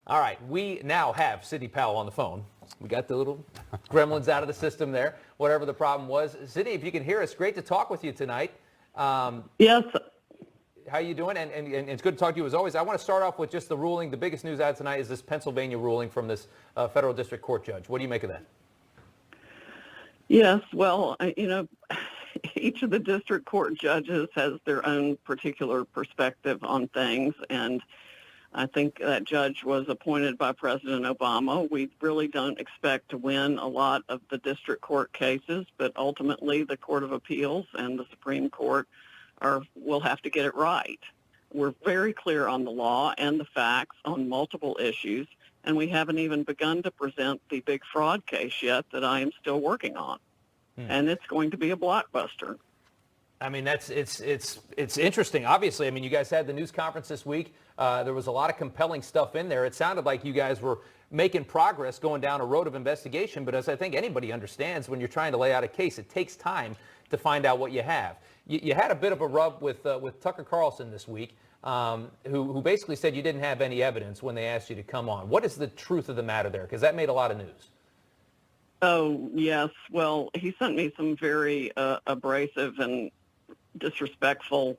All right, we now have Sidney Powell on the phone. We got the little gremlins out of the system there, whatever the problem was. Sidney, if you can hear us, great to talk with you tonight. Yes. How you doing? And it's good to talk to you as always. I want to start off with just the ruling. The biggest news out tonight is this Pennsylvania ruling from this federal district court judge. What do you make of that? Yes. Well, each of the district court judges has their own particular perspective on things, and I think that judge was appointed by President Obama. We really don't expect to win a lot of the district court cases, but ultimately the Court of Appeals and the Supreme Court will have to get it right. We're very clear on the law and the facts on multiple issues, and we haven't even begun to present the big fraud case yet that I am still working on. And it's going to be a blockbuster. I mean, it's interesting. Obviously, I mean, you guys had the news conference this week. There was a lot of compelling stuff in there. It sounded like you guys were making progress going down a road of investigation. But as I think anybody understands, when you're trying to lay out a case, it takes time to find out what you have. You had a bit of a rub with Tucker Carlson this week, who basically said you didn't have any evidence when they asked you to come on. What is the truth of the matter there? Because that made a lot of news. Oh, yes. Well, he sent me some very abrasive and disrespectful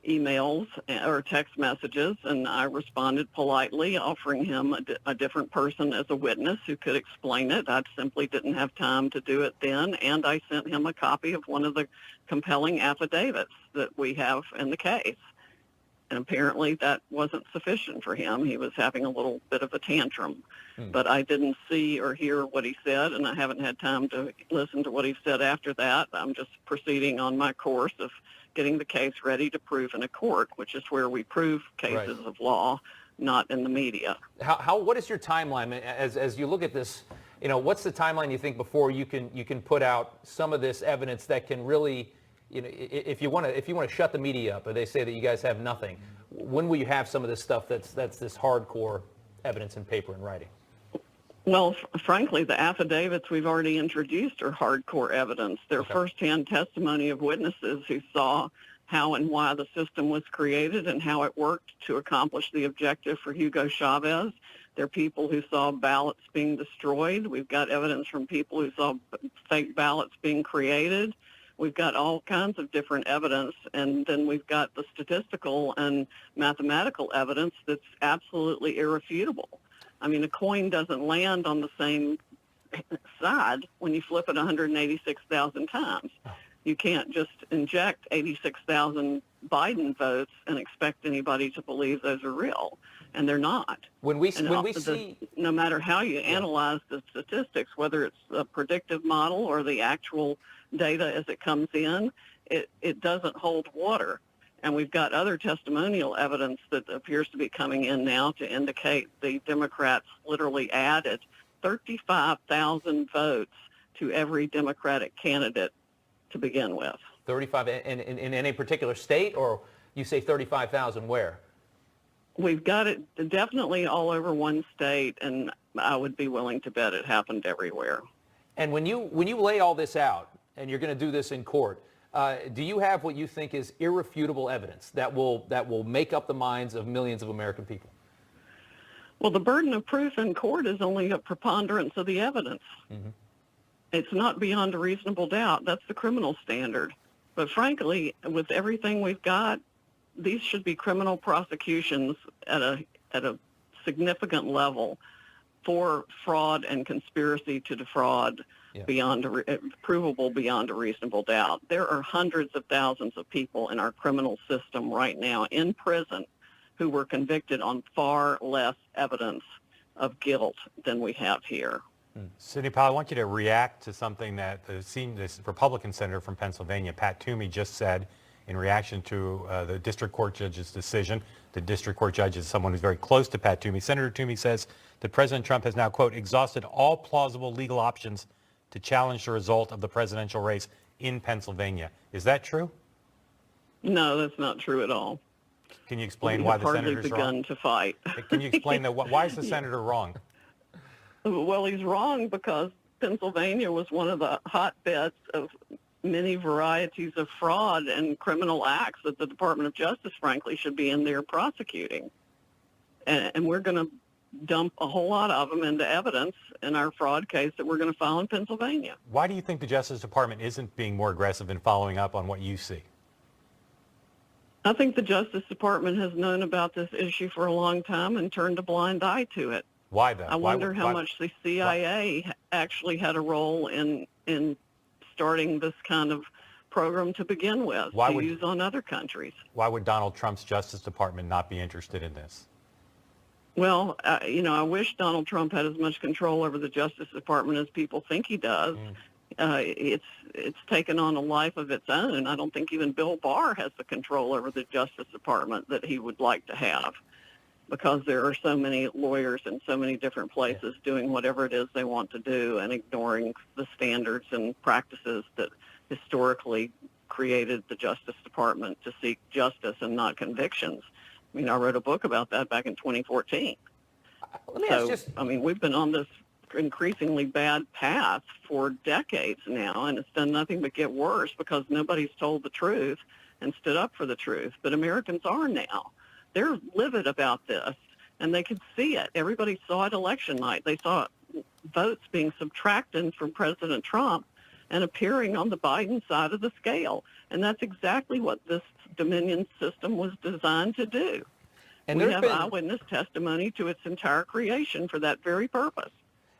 emails or text messages, and I responded politely, offering him a different person as a witness who could explain it. I simply didn't have time to do it then, and I sent him a copy of one of the compelling affidavits that we have in the case. And apparently that wasn't sufficient for him. He was having a little bit of a tantrum. But I didn't see or hear what he said, and I haven't had time to listen to what he said after that. I'm just proceeding on my course of getting the case ready to prove in a court, which is where we prove cases of law, not in the media. What is your timeline as you look at this? You know, what's the timeline you think before you can put out some of this evidence that can really, you know, if you want to shut the media up, or they say that you guys have nothing, when will you have some of this stuff that's this hardcore evidence in paper and writing? Well, frankly, the affidavits we've already introduced are hardcore evidence. They're firsthand testimony of witnesses who saw how and why the system was created and how it worked to accomplish the objective for Hugo Chavez. They're people who saw ballots being destroyed. We've got evidence from people who saw fake ballots being created. We've got all kinds of different evidence, and then we've got the statistical and mathematical evidence that's absolutely irrefutable. I mean, a coin doesn't land on the same side when you flip it 186,000 times. You can't just inject 86,000 Biden votes and expect anybody to believe those are real, and they're not. When we see, no matter how you analyze the statistics, whether it's a predictive model or the actual data as it comes in, it doesn't hold water. And we've got other testimonial evidence that appears to be coming in now to indicate the Democrats literally added 35,000 votes to every Democratic candidate to begin with. 35 in any particular state, or you say 35,000 where? We've got it definitely all over one state, and I would be willing to bet it happened everywhere. And when you lay all this out, and you're going to do this in court, do you have what you think is irrefutable evidence that will make up the minds of millions of American people? Well, the burden of proof in court is only a preponderance of the evidence. It's not beyond a reasonable doubt. That's the criminal standard. But frankly, with everything we've got, these should be criminal prosecutions at a significant level for fraud and conspiracy to defraud provable beyond a reasonable doubt. There are hundreds of thousands of people in our criminal system right now in prison who were convicted on far less evidence of guilt than we have here. Sidney Powell, I want you to react to something that this Republican senator from Pennsylvania, Pat Toomey, just said in reaction to the district court judge's decision. The district court judge is someone who's very close to Pat Toomey. Senator Toomey says that President Trump has now, quote, exhausted all plausible legal options to challenge the result of the presidential race in Pennsylvania. Is that true? No, that's not true at all. Can you explain why the senator's wrong? Begun to fight. Can you explain that? Why is the senator wrong? Well, he's wrong because Pennsylvania was one of the hotbeds of many varieties of fraud and criminal acts that the Department of Justice, frankly, should be in there prosecuting. And we're going to dump a whole lot of them into evidence in our fraud case that we're going to file in Pennsylvania. Why do you think the Justice Department isn't being more aggressive in following up on what you see? I think the Justice Department has known about this issue for a long time and turned a blind eye to it. Why though? I wonder how much the CIA actually had a role in starting this kind of program to begin with, use on other countries. Why would Donald Trump's Justice Department not be interested in this? Well, I wish Donald Trump had as much control over the Justice Department as people think he does. It's taken on a life of its own. I don't think even Bill Barr has the control over the Justice Department that he would like to have, because there are so many lawyers in so many different places doing whatever it is they want to do and ignoring the standards and practices that historically created the Justice Department to seek justice and not convictions. I mean, I wrote a book about that back in 2014. We've been on this increasingly bad path for decades now, and it's done nothing but get worse because nobody's told the truth and stood up for the truth. But Americans are now. They're livid about this, and they could see it. Everybody saw it election night. They saw votes being subtracted from President Trump and appearing on the Biden side of the scale. And that's exactly what this Dominion system was designed to do. And we have eyewitness testimony to its entire creation for that very purpose.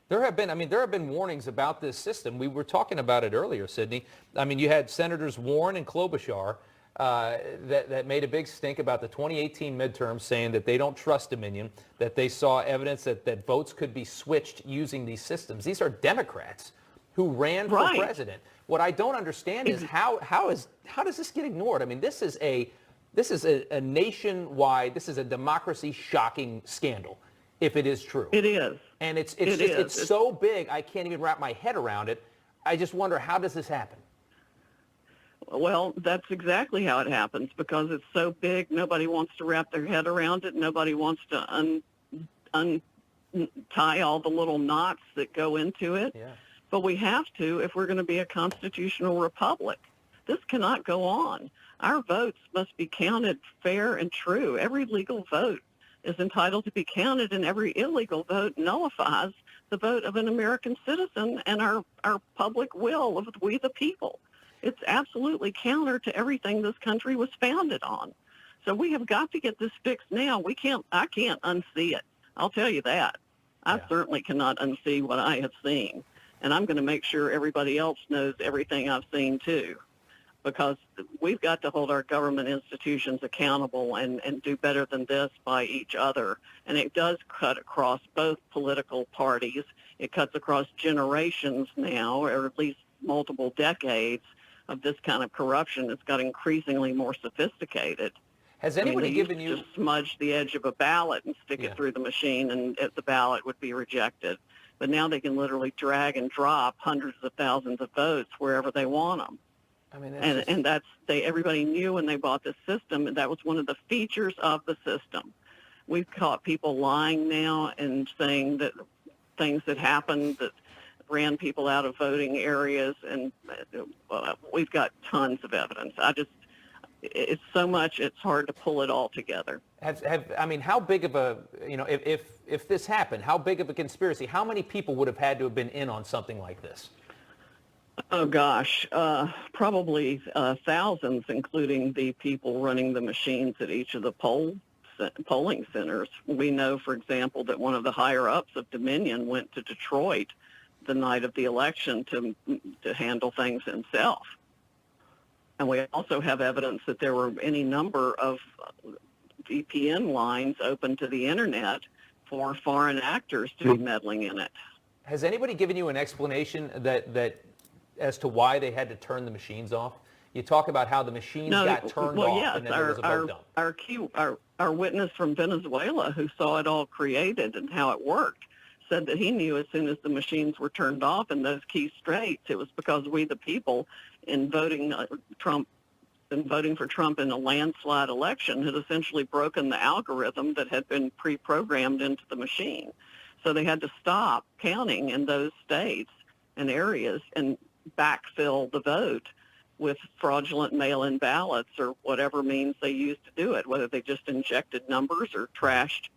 There have been warnings about this system. We were talking about it earlier, Sidney. I mean, you had Senators Warren and Klobuchar that made a big stink about the 2018 midterms, saying that they don't trust Dominion, that they saw evidence that votes could be switched using these systems. These are Democrats who ran for president. What I don't understand is how does this get ignored? I mean, this is a nationwide, this is a democracy shocking scandal, if it is true. It is. And it's so big, I can't even wrap my head around it. I just wonder, how does this happen? Well, that's exactly how it happens, because it's so big, nobody wants to wrap their head around it. Nobody wants to untie all the little knots that go into it. Yeah. But we have to if we're going to be a constitutional republic. This cannot go on. Our votes must be counted fair and true. Every legal vote is entitled to be counted, and every illegal vote nullifies the vote of an American citizen and our public will of we the people. It's absolutely counter to everything this country was founded on. So we have got to get this fixed now. I can't unsee it. I'll tell you that. I certainly cannot unsee what I have seen. And I'm going to make sure everybody else knows everything I've seen too, because we've got to hold our government institutions accountable and do better than this by each other. And it does cut across both political parties. It cuts across generations now, or at least multiple decades of this kind of corruption. It's got increasingly more sophisticated. Has anybody given you... just smudge the edge of a ballot and stick it through the machine, and the ballot would be rejected. But now they can literally drag and drop hundreds of thousands of votes wherever they want them. I mean, everybody knew when they bought this system, and that was one of the features of the system. We've caught people lying now and saying that things that happened that ran people out of voting areas, and we've got tons of evidence. It's so much, it's hard to pull it all together. How big of a, if this happened, how big of a conspiracy, how many people would have had to have been in on something like this? Oh, gosh, probably thousands, including the people running the machines at each of the polling centers. We know, for example, that one of the higher-ups of Dominion went to Detroit the night of the election to handle things himself. And we also have evidence that there were any number of VPN lines open to the Internet for foreign actors to be meddling in it. Has anybody given you an explanation that as to why they had to turn the machines off? You talk about how the machines got turned off and then there was a vote dump. Our witness from Venezuela, who saw it all created and how it worked, said that he knew as soon as the machines were turned off in those key states, it was because we the people, in voting for Trump in a landslide election, had essentially broken the algorithm that had been pre-programmed into the machine. So they had to stop counting in those states and areas and backfill the vote with fraudulent mail-in ballots or whatever means they used to do it, whether they just injected numbers or trashed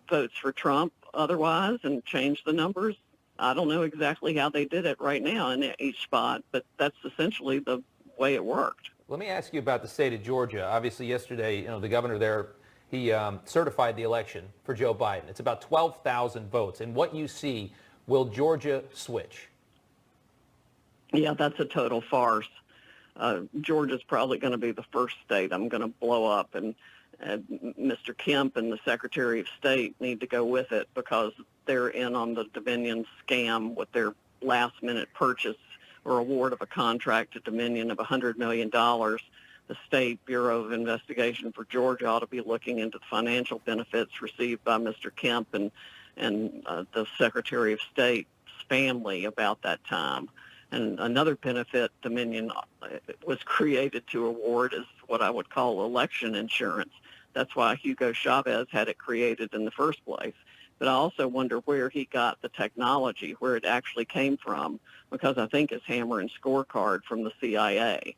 votes for Trump otherwise and change the numbers. I don't know exactly how they did it right now in each spot, but that's essentially the way it worked. Let me ask you about the state of Georgia. Obviously, yesterday, the governor there, he certified the election for Joe Biden. It's about 12,000 votes. And what you see, will Georgia switch? Yeah, that's a total farce. Georgia's probably going to be the first state I'm going to blow up, and Mr. Kemp and the Secretary of State need to go with it because they're in on the Dominion scam with their last-minute purchase or award of a contract to Dominion of $100 million. The State Bureau of Investigation for Georgia ought to be looking into the financial benefits received by Mr. Kemp and the Secretary of State's family about that time. And another benefit Dominion was created to award is what I would call election insurance. That's why Hugo Chavez had it created in the first place. But I also wonder where he got the technology, where it actually came from, because I think it's hammer and scorecard from the CIA.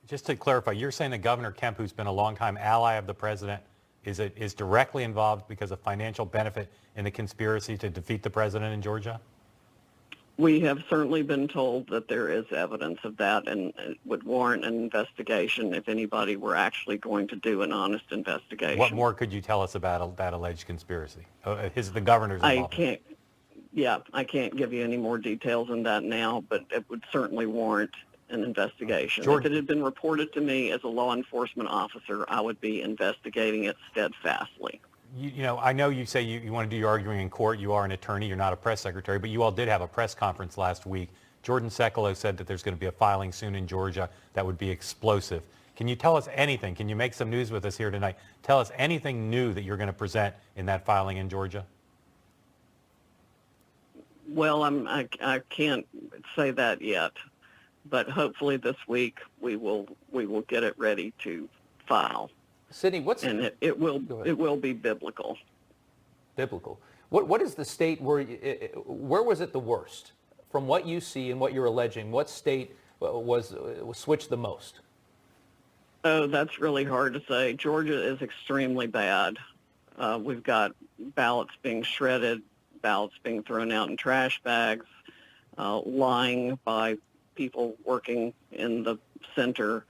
Just to clarify, you're saying that Governor Kemp, who's been a longtime ally of the president, is directly involved because of financial benefit in the conspiracy to defeat the president in Georgia? We have certainly been told that there is evidence of that, and it would warrant an investigation if anybody were actually going to do an honest investigation. What more could you tell us about that alleged conspiracy? The governor's involvement? I can't give you any more details than that now, but it would certainly warrant an investigation. If it had been reported to me as a law enforcement officer, I would be investigating it steadfastly. I know you say you want to do your arguing in court. You are an attorney. You're not a press secretary, but you all did have a press conference last week. Jordan Sekulow said that there's going to be a filing soon in Georgia that would be explosive. Can you tell us anything? Can you make some news with us here tonight? Tell us anything new that you're going to present in that filing in Georgia? Well, I can't say that yet, but hopefully this week we will get it ready to file. Sydney, it will be biblical. Biblical. What is the state where was it the worst? From what you see and what you're alleging, what state was switched the most? Oh, that's really hard to say. Georgia is extremely bad. We've got ballots being shredded, ballots being thrown out in trash bags, lying by people working in the center,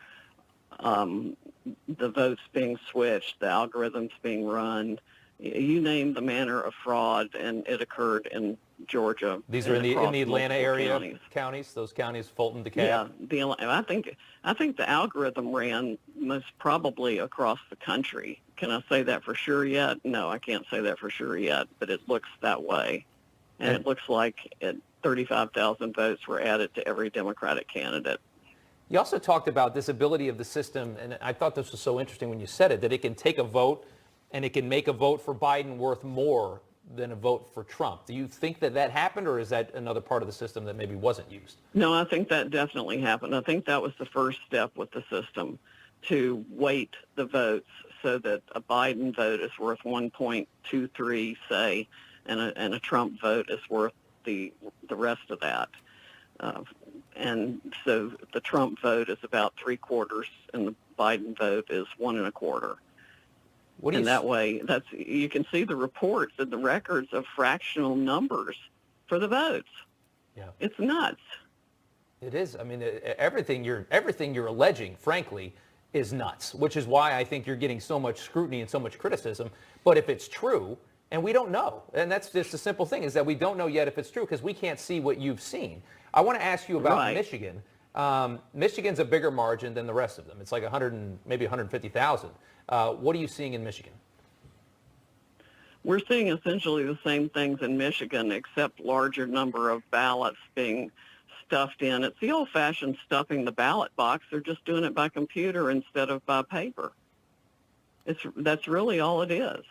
the votes being switched, the algorithms being run. You name the manner of fraud, and it occurred in Georgia. These are in the Atlanta area counties, those counties, Fulton, DeKalb? Yeah, I think the algorithm ran most probably across the country. Can I say that for sure yet? No, I can't say that for sure yet, but it looks that way. And it looks like 35,000 votes were added to every Democratic candidate. You also talked about this ability of the system, and I thought this was so interesting when you said it, that it can take a vote and it can make a vote for Biden worth more than a vote for Trump. Do you think that happened, or is that another part of the system that maybe wasn't used? No, I think that definitely happened. I think that was the first step with the system, to weight the votes so that a Biden vote is worth 1.23, say, and a Trump vote is worth the rest of that. And so the Trump vote is about 3/4, and the Biden vote is 1 1/4. And that way, you can see the reports and the records of fractional numbers for the votes. Yeah, it's nuts. It is. I mean, everything you're alleging, frankly, is nuts. Which is why I think you're getting so much scrutiny and so much criticism. But if it's true, and we don't know, and that's just a simple thing, is that we don't know yet if it's true because we can't see what you've seen. I want to ask you about Michigan. Michigan's a bigger margin than the rest of them. It's like maybe 150,000. What are you seeing in Michigan? We're seeing essentially the same things in Michigan, except larger number of ballots being stuffed in. It's the old-fashioned stuffing the ballot box. They're just doing it by computer instead of by paper. That's really all it is.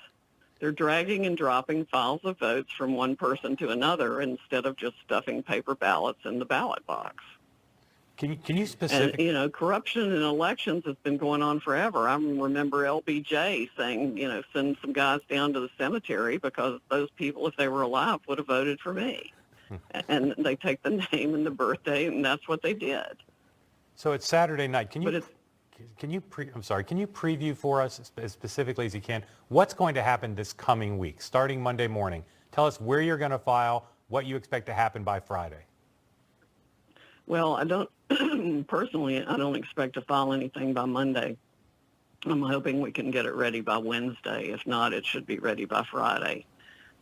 They're dragging and dropping files of votes from one person to another instead of just stuffing paper ballots in the ballot box. Can you specifically? And, corruption in elections has been going on forever. I remember LBJ saying, send some guys down to the cemetery because those people, if they were alive, would have voted for me. And they take the name and the birthday, and that's what they did. So it's Saturday night. Can you preview for us as specifically as you can what's going to happen this coming week, starting Monday morning? Tell us where you're going to file, what you expect to happen by Friday. Well, I don't, personally, I don't expect to file anything by Monday. I'm hoping we can get it ready by Wednesday. If not, it should be ready by Friday.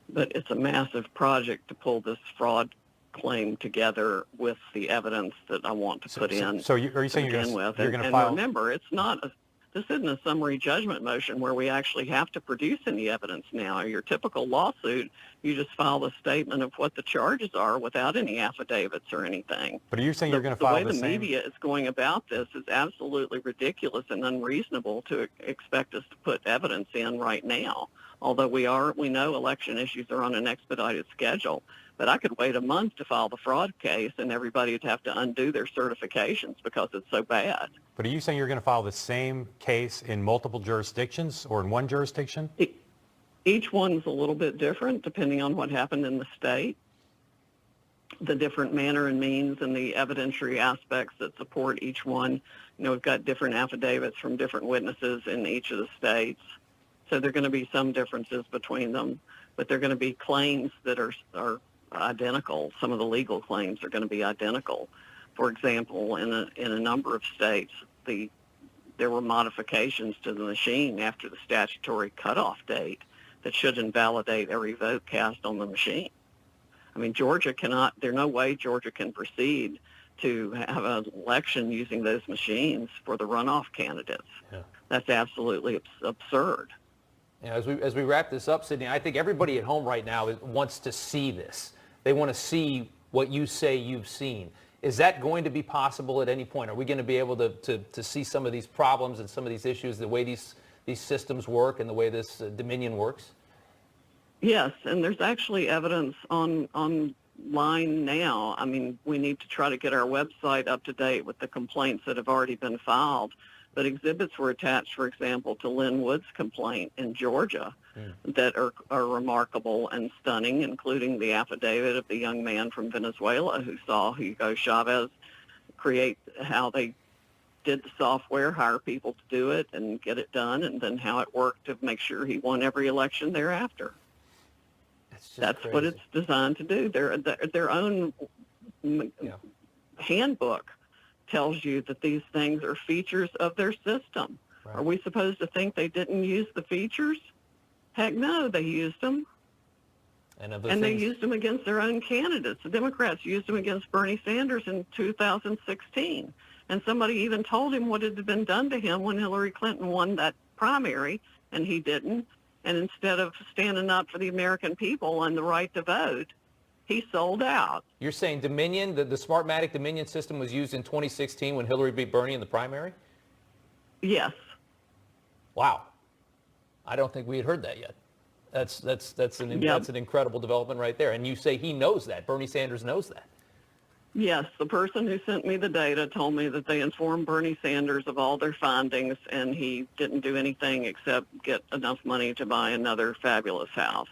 But it's a massive project to pull this fraud claim together with the evidence that I want to put in. So are you saying you're going to file? And remember, this isn't a summary judgment motion where we actually have to produce any evidence now. Your typical lawsuit, you just file a statement of what the charges are without any affidavits or anything. But are you saying you're going to file the way the media is going about this is absolutely ridiculous and unreasonable to expect us to put evidence in right now. Although we know election issues are on an expedited schedule, but I could wait a month to file the fraud case and everybody would have to undo their certifications because it's so bad. But are you saying you're going to file the same case in multiple jurisdictions or in one jurisdiction? Each one's a little bit different depending on what happened in the state, the different manner and means and the evidentiary aspects that support each one. You know, we've got different affidavits from different witnesses in each of the states. So there are going to be some differences between them, but there are going to be claims that are identical. Some of the legal claims are going to be identical. For example, in a number of states, there were modifications to the machine after the statutory cutoff date that should invalidate every vote cast on the machine. I mean, there's no way Georgia can proceed to have an election using those machines for the runoff candidates. Yeah. That's absolutely absurd. You know, as we wrap this up, Sydney, I think everybody at home right now wants to see this. They want to see what you say you've seen. Is that going to be possible at any point? Are we going to be able to see some of these problems and some of these issues, the way these systems work and the way this Dominion works? Yes, and there's actually evidence online now. I mean, we need to try to get our website up to date with the complaints that have already been filed. But exhibits were attached, for example, to Lynn Wood's complaint in Georgia that are remarkable and stunning, including the affidavit of the young man from Venezuela who saw Hugo Chavez create how they did the software, hire people to do it and get it done, and then how it worked to make sure he won every election thereafter. That's crazy. What it's designed to do. Their own handbook tells you that these things are features of their system. Right. Are we supposed to think they didn't use the features? Heck no, they used them. And they used them against their own candidates. The Democrats used them against Bernie Sanders in 2016. And somebody even told him what had been done to him when Hillary Clinton won that primary, and he didn't. And instead of standing up for the American people and the right to vote, he sold out. You're saying Dominion, the Smartmatic Dominion system was used in 2016 when Hillary beat Bernie in the primary? Yes. Wow. I don't think we had heard that yet. That's an incredible development right there. And you say he knows that. Bernie Sanders knows that. Yes, the person who sent me the data told me that they informed Bernie Sanders of all their findings, and he didn't do anything except get enough money to buy another fabulous house.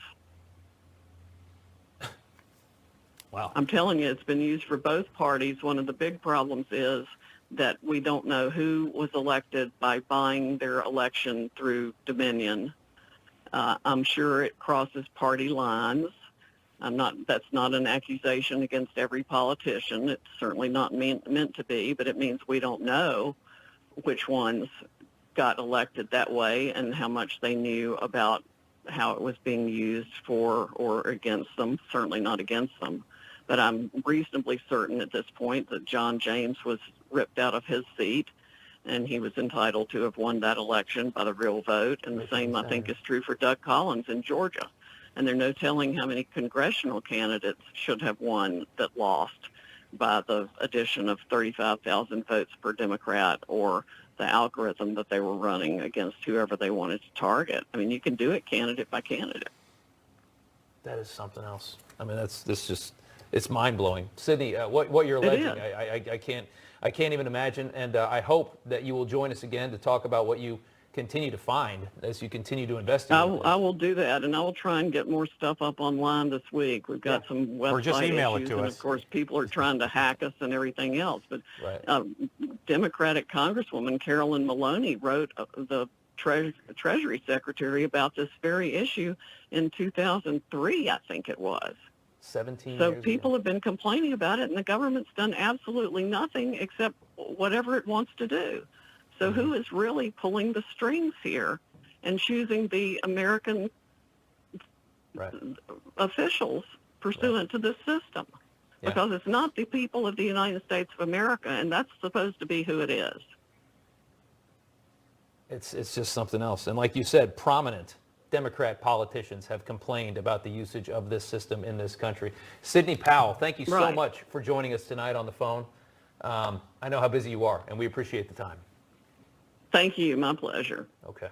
Wow. I'm telling you, it's been used for both parties. One of the big problems is that we don't know who was elected by buying their election through Dominion. I'm sure it crosses party lines. That's not an accusation against every politician. It's certainly not meant to be, but it means we don't know which ones got elected that way and how much they knew about how it was being used for or against them, certainly not against them. But I'm reasonably certain at this point that John James was ripped out of his seat, and he was entitled to have won that election by the real vote. And the same, I think, is true for Doug Collins in Georgia. And there's no telling how many congressional candidates should have won that lost by the addition of 35,000 votes per Democrat or the algorithm that they were running against whoever they wanted to target. I mean, you can do it candidate by candidate. That is something else. I mean, it's mind-blowing. Sydney, what you're alleging, I can't even imagine, and I hope that you will join us again to talk about what you continue to find as you continue to investigate. I will do that, and I will try and get more stuff up online this week. We've got some website or just email issues, it to and us. of course, people are trying to hack us and everything else. But right. Democratic Congresswoman Carolyn Maloney wrote the Treasury Secretary about this very issue in 2003, I think it was. 17 So years people ago. have been complaining about it, and the government's done absolutely nothing except whatever it wants to do. So who is really pulling the strings here and choosing the American Right. officials pursuant to this system? Yeah. Because it's not the people of the United States of America, and that's supposed to be who it is. It's just something else. And like you said, prominent Democrat politicians have complained about the usage of this system in this country. Sidney Powell, thank you so Right. much for joining us tonight on the phone. I know how busy you are, and we appreciate the time. Thank you. My pleasure. Okay.